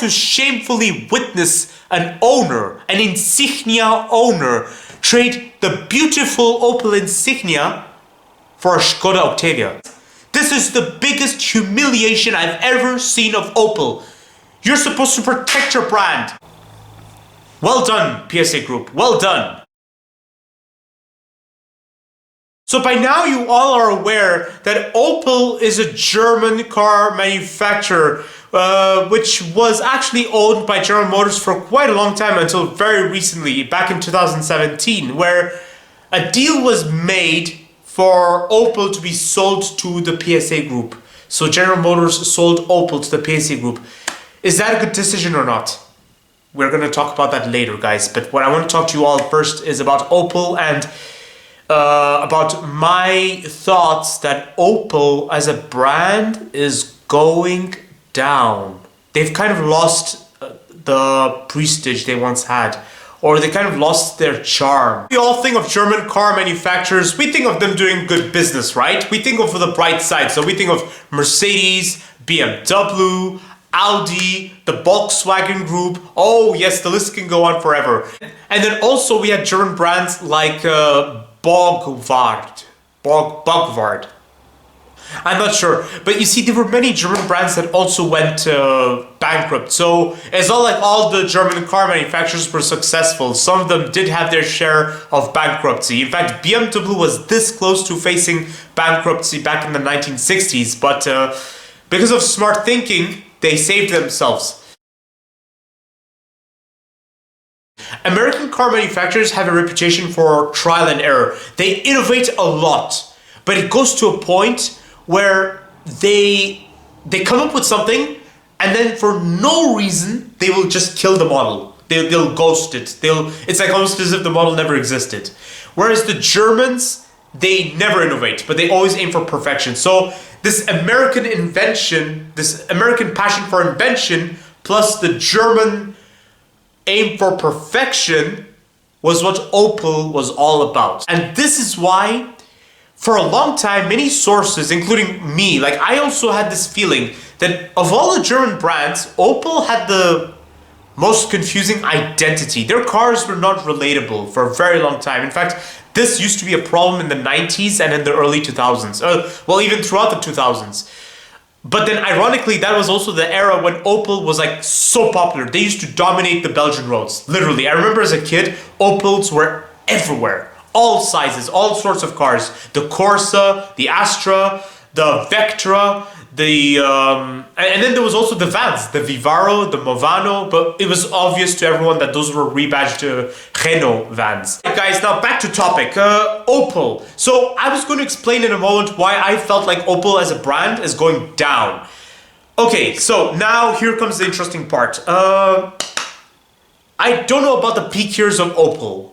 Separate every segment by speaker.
Speaker 1: to shamefully witness an owner, an Insignia owner, trade the beautiful Opel Insignia for a Skoda Octavia. This is the biggest humiliation I've ever seen of Opel. You're supposed to protect your brand. Well done, PSA Group, well done. So by now you all are aware that Opel is a German car manufacturer which was actually owned by General Motors for quite a long time until very recently, back in 2017, where a deal was made for Opel to be sold to the PSA Group. So General Motors sold Opel to the PSA Group. Is that a good decision or not? We're going to talk about that later, guys. But what I want to talk to you all first is about Opel and about my thoughts that Opel as a brand is going down. They've kind of lost the prestige they once had, or they kind of lost their charm. We all think of German car manufacturers, we think of them doing good business, right? We think of the bright side. So we think of Mercedes, BMW, Audi, the Volkswagen Group. Oh yes, the list can go on forever. And then also we had German brands like Bogward. I'm not sure, but you see, there were many German brands that also went bankrupt. So it's not like all the German car manufacturers were successful. Some of them did have their share of bankruptcy. In fact, BMW was this close to facing bankruptcy back in the 1960s, but because of smart thinking, they saved themselves. American car manufacturers have a reputation for trial and error. They innovate a lot, but it goes to a point where they come up with something and then for no reason they will just kill the model. They'll ghost it. It's like almost as if the model never existed. Whereas the Germans, they never innovate, but they always aim for perfection. So this American invention, this American passion for invention, plus the German aim for perfection was what Opel was all about. And this is why for a long time, many sources, including me, like I also had this feeling that of all the German brands, Opel had the most confusing identity. Their cars were not relatable for a very long time. In fact, this used to be a problem in the 90s and in the early 2000s. Well, even throughout the 2000s. But then ironically, that was also the era when Opel was like so popular. They used to dominate the Belgian roads. Literally, I remember as a kid, Opels were everywhere. All sizes, all sorts of cars. The Corsa, the Astra, the Vectra, and then there was also the vans, the Vivaro, the Movano, but it was obvious to everyone that those were rebadged Renault vans. Right, guys, now back to topic, Opel. So I was going to explain in a moment why I felt like Opel as a brand is going down. Okay, so now here comes the interesting part. I don't know about the peak years of Opel.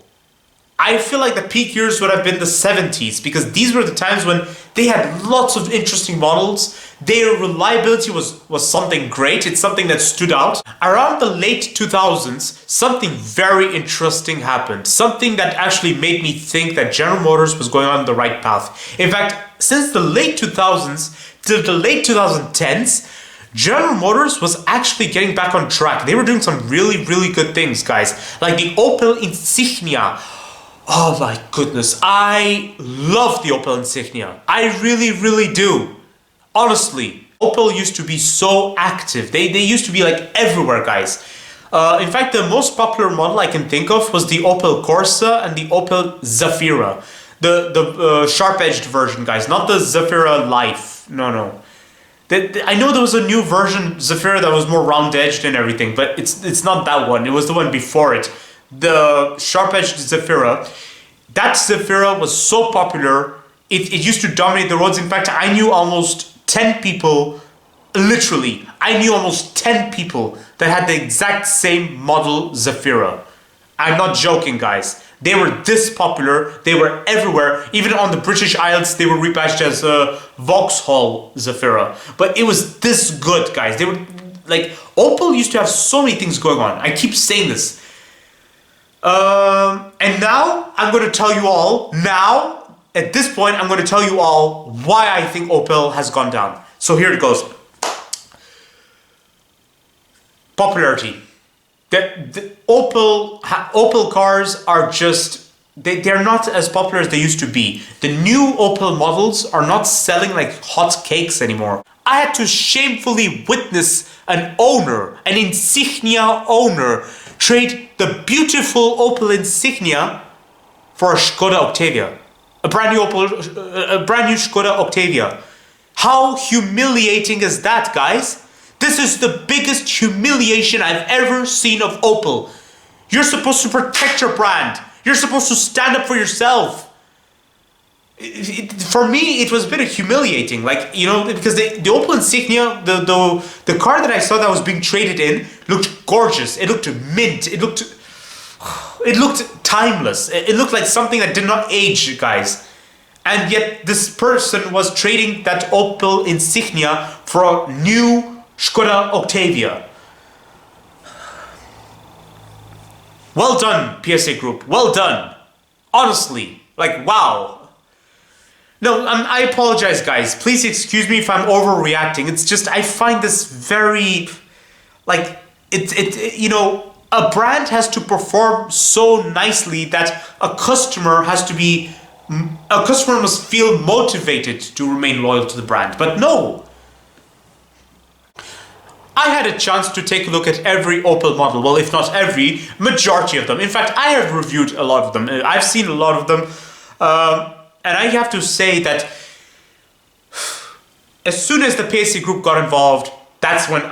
Speaker 1: I feel like the peak years would have been the 70s because these were the times when they had lots of interesting models. Their reliability was something great. It's something that stood out. Around the late 2000s, something very interesting happened. Something that actually made me think that General Motors was going on the right path. In fact, since the late 2000s to the late 2010s, General Motors was actually getting back on track. They were doing some really, really good things, guys. Like the Opel Insignia. Oh my goodness, I love the Opel Insignia. I really, really do. Honestly, Opel used to be so active. They used to be like everywhere, guys. In fact, the most popular model I can think of was the Opel Corsa and the Opel Zafira. The sharp-edged version, guys, not the Zafira Life. No. I know there was a new version, Zafira, that was more round-edged and everything, but it's not that one. It was the one before it. The sharp-edged Zafira. That Zafira was so popular, it used to dominate the roads. In fact, I knew almost 10 people, literally, I knew almost 10 people that had the exact same model Zafira. I'm not joking, guys. They were this popular, they were everywhere. Even on the British Isles, they were rebadged as Vauxhall Zafira. But it was this good, guys. They were, like, Opel used to have so many things going on. I keep saying this. And now I'm going to tell you all, at this point, I'm going to tell you all why I think Opel has gone down. So here it goes. popularity. The Opel cars are just, they're not as popular as they used to be. The new Opel models are not selling like hot cakes anymore. I had to shamefully witness an Insignia owner, trade the beautiful Opel Insignia for a Skoda Octavia. A brand new Skoda Octavia. How humiliating is that, guys? This is the biggest humiliation I've ever seen of Opel. You're supposed to protect your brand. You're supposed to stand up for yourself. For me, it was a bit humiliating, like, you know, because the Opel Insignia, the car that I saw that was being traded in looked gorgeous. It looked mint. It looked timeless. It looked like something that did not age, guys. And yet this person was trading that Opel Insignia for a new Skoda Octavia. Well done, PSA Group. Well done. Honestly, like, wow. No, I apologize, guys. Please excuse me if I'm overreacting. It's just, I find this very, like, you know, a brand has to perform so nicely that a customer must feel motivated to remain loyal to the brand. But no. I had a chance to take a look at every Opel model. Well, if not every, majority of them. In fact, I have reviewed a lot of them. I've seen a lot of them. And I have to say that as soon as the PSA Group got involved, that's when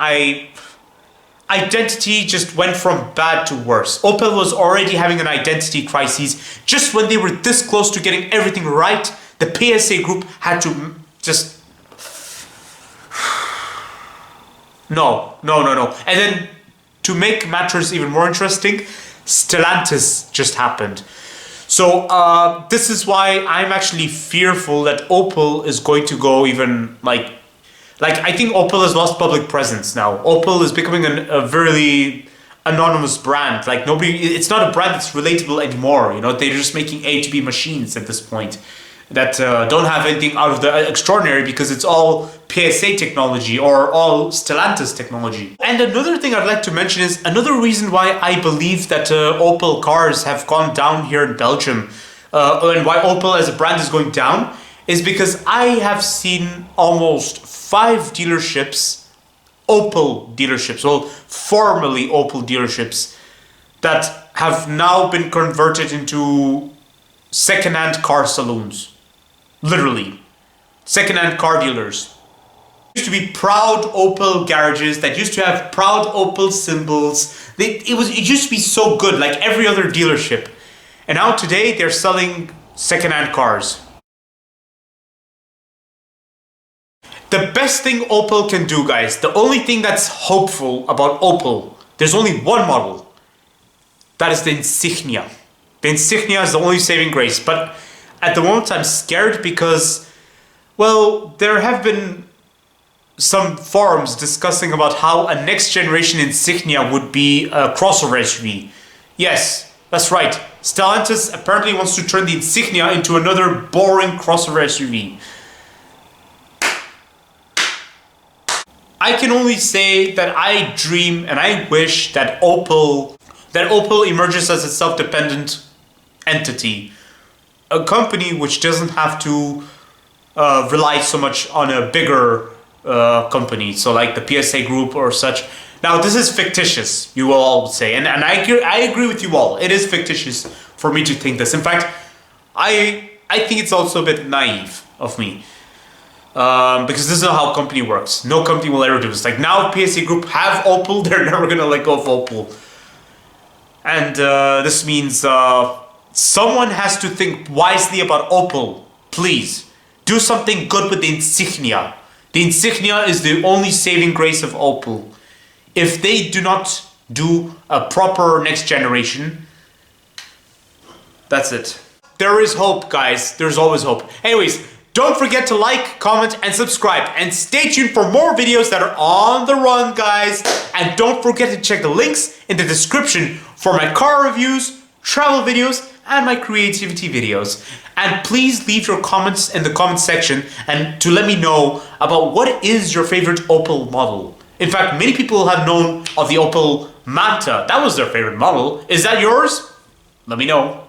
Speaker 1: identity just went from bad to worse. Opel was already having an identity crisis. Just when they were this close to getting everything right, the PSA Group had to just... No. And then, to make matters even more interesting, Stellantis just happened. So, this is why I'm actually fearful that Opel is going to go even, like, I think Opel has lost public presence now. Opel is becoming a very anonymous brand. Like, it's not a brand that's relatable anymore, you know? They're just making A to B machines at this point that don't have anything out of the extraordinary because it's all PSA technology or all Stellantis technology. And another thing I'd like to mention is another reason why I believe that Opel cars have gone down here in Belgium and why Opel as a brand is going down is because I have seen almost 5 dealerships, Opel dealerships, well, formerly Opel dealerships, that have now been converted into second-hand car saloons. Literally. Second-hand car dealers. Used to be proud Opel garages that used to have proud Opel symbols. It used to be so good, like every other dealership. And now today they're selling second-hand cars. The best thing Opel can do, guys, the only thing that's hopeful about Opel, there's only one model. That is the Insignia. The Insignia is the only saving grace, but at the moment I'm scared because, well, there have been some forums discussing about how a next generation Insignia would be a crossover SUV. Yes, that's right. Stellantis apparently wants to turn the Insignia into another boring crossover SUV. I can only say that I dream and I wish that Opel emerges as a self-dependent entity, a company which doesn't have to rely so much on a bigger company, so like the PSA Group or such. Now this is fictitious, you will all say, and I agree with you all. It is fictitious for me to think this. In fact, I think it's also a bit naive of me. Because this is not how a company works. No company will ever do this. Like now PSA Group have Opel, they're never gonna let go of Opel. And this means someone has to think wisely about Opel. Please, do something good with the Insignia. The Insignia is the only saving grace of Opel. If they do not do a proper next generation, that's it. There is hope, guys. There's always hope. Anyways, don't forget to like, comment, and subscribe. And stay tuned for more videos that are on the run, guys. And don't forget to check the links in the description for my car reviews, travel videos, and my creativity videos. And please leave your comments in the comment section and to let me know about what is your favorite Opel model. In fact, many people have known of the Opel Manta. That was their favorite model. Is that yours? Let me know.